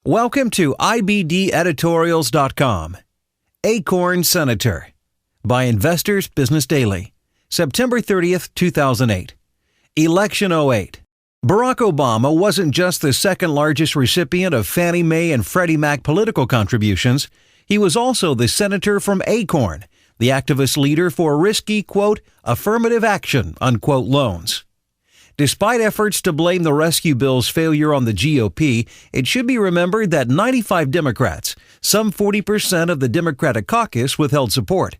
Welcome to IBDeditorials.com. ACORN Senator by Investors Business Daily, September 30th, 2008. Election 08. Barack Obama wasn't just the second largest recipient of Fannie Mae and Freddie Mac political contributions. He was also the senator from ACORN, the activist leader for risky, quote, affirmative action, unquote, loans. Despite efforts to blame the rescue bill's failure on the GOP, it should be remembered that 95 Democrats, some 40% of the Democratic caucus, withheld support.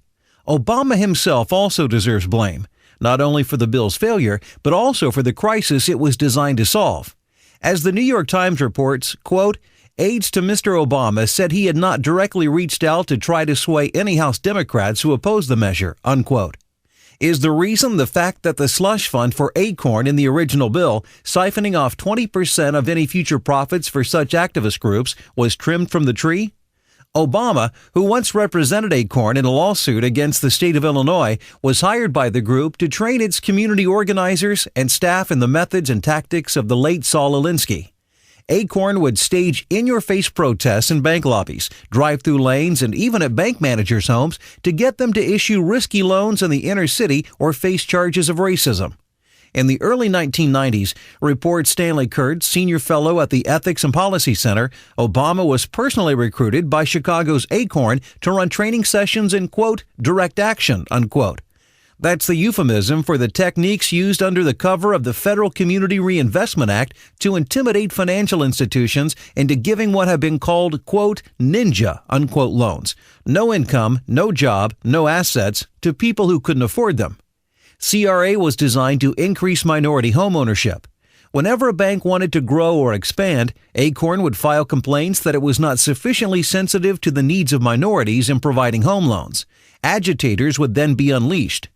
Obama himself also deserves blame, not only for the bill's failure, but also for the crisis it was designed to solve. As the New York Times reports, quote, aides to Mr. Obama said he had not directly reached out to try to sway any House Democrats who opposed the measure, unquote. Is the reason the fact that the slush fund for ACORN in the original bill, siphoning off 20% of any future profits for such activist groups, was trimmed from the tree? Obama, who once represented ACORN in a lawsuit against the state of Illinois, was hired by the group to train its community organizers and staff in the methods and tactics of the late Saul Alinsky. ACORN would stage in-your-face protests in bank lobbies, drive-through lanes, and even at bank managers' homes to get them to issue risky loans in the inner city or face charges of racism. In the early 1990s, reports Stanley Kurtz, senior fellow at the Ethics and Policy Center, Obama was personally recruited by Chicago's ACORN to run training sessions in, quote, direct action, unquote. That's the euphemism for the techniques used under the cover of the Federal Community Reinvestment Act to intimidate financial institutions into giving what have been called, quote, ninja, unquote, loans. No income, no job, no assets to people who couldn't afford them. CRA was designed to increase minority home ownership. Whenever a bank wanted to grow or expand, ACORN would file complaints that it was not sufficiently sensitive to the needs of minorities in providing home loans. Agitators would then be unleashed.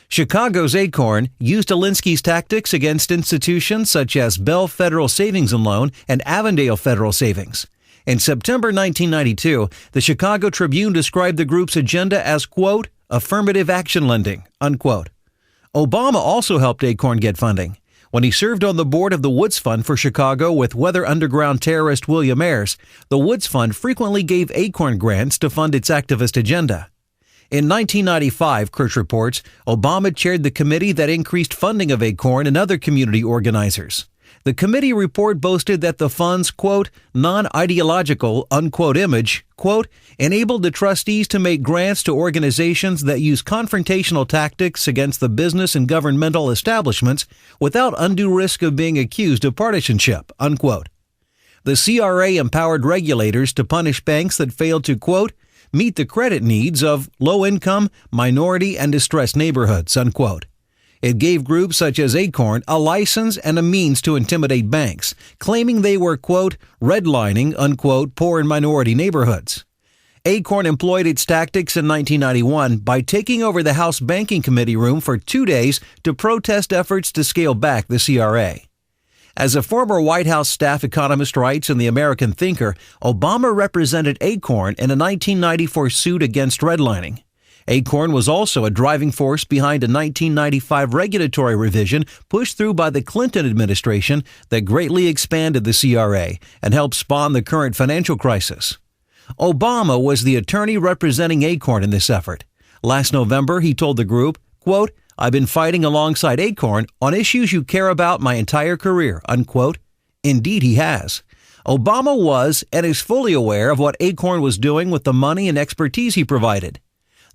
Chicago's ACORN used Alinsky's tactics against institutions such as Bell Federal Savings and Loan and Avondale Federal Savings. In September 1992, the Chicago Tribune described the group's agenda as, quote, affirmative action lending, unquote. Obama also helped ACORN get funding. When he served on the board of the Woods Fund for Chicago with Weather Underground terrorist William Ayers, the Woods Fund frequently gave ACORN grants to fund its activist agenda. In 1995, Kurtz reports, Obama chaired the committee that increased funding of ACORN and other community organizers. The committee report boasted that the fund's, quote, non-ideological, unquote, image, quote, enabled the trustees to make grants to organizations that use confrontational tactics against the business and governmental establishments without undue risk of being accused of partisanship, unquote. The CRA empowered regulators to punish banks that failed to, quote, meet the credit needs of low-income, minority, and distressed neighborhoods, unquote. It gave groups such as ACORN a license and a means to intimidate banks, claiming they were, quote, redlining, unquote, poor and minority neighborhoods. ACORN employed its tactics in 1991 by taking over the House Banking Committee room for 2 days to protest efforts to scale back the CRA. As a former White House staff economist writes in The American Thinker, Obama represented ACORN in a 1994 suit against redlining. ACORN was also a driving force behind a 1995 regulatory revision pushed through by the Clinton administration that greatly expanded the CRA and helped spawn the current financial crisis. Obama was the attorney representing ACORN in this effort. Last November, he told the group, quote, I've been fighting alongside ACORN on issues you care about my entire career, unquote. Indeed, he has. Obama was and is fully aware of what ACORN was doing with the money and expertise he provided.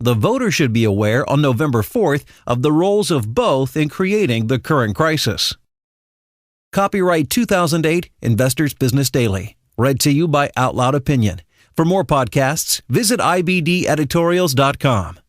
The voter should be aware on November 4th of the roles of both in creating the current crisis. Copyright 2008 Investors Business Daily. Read to you by OutloudOpinion. For more podcasts, visit IBDeditorials.com.